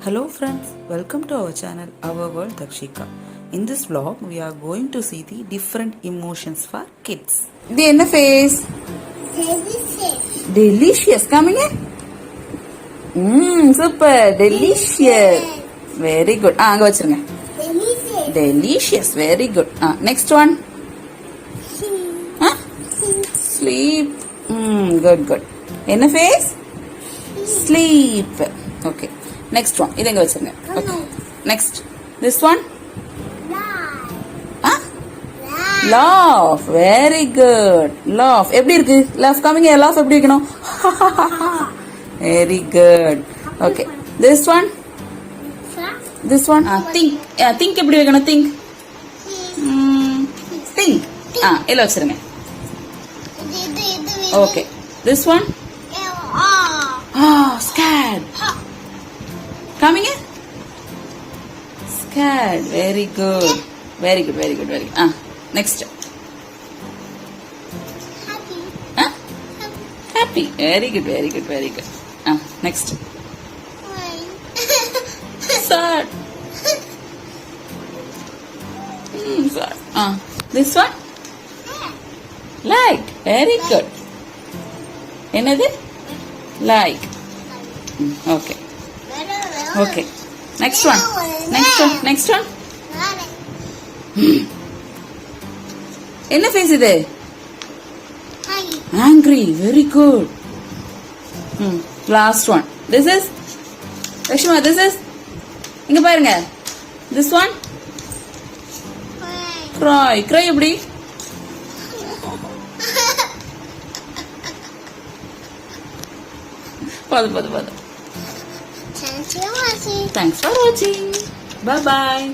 Hello friends, welcome to our channel, Our World Dakshika. In this vlog, we are going to see the different emotions for kids. இது என்ன face? Delicious. Coming in? Super. Delicious. Very good. அங்க வச்சிருங்க. Delicious. Very good. Next one. Sleep. Good. என்ன face? Sleep. Okay. Next one. இது எங்க வச்சிருங்க. Okay. Next. This one? Laugh. Very good. Laugh. எப்படி இருக்கு? Laugh coming here. Laugh எப்படி இருக்கணும்? Very good. Okay. This one? This one? Think. Think எப்படி வைக்கணும்? Think. Think. எல்லாம் வச்சிருங்க. Okay. This one? Scared. Coming in? Scared. Very good. Next. Happy. Very good. Next. Sad. Sad. This one? Like. Very good. Another? Like. Okay. Next one. என்ன face இது? Angry. Very good. Last one. This is Rashima, this is இங்க பாருங்க. This one? Cry எப்படி? பாது. Thanks for watching. Bye bye.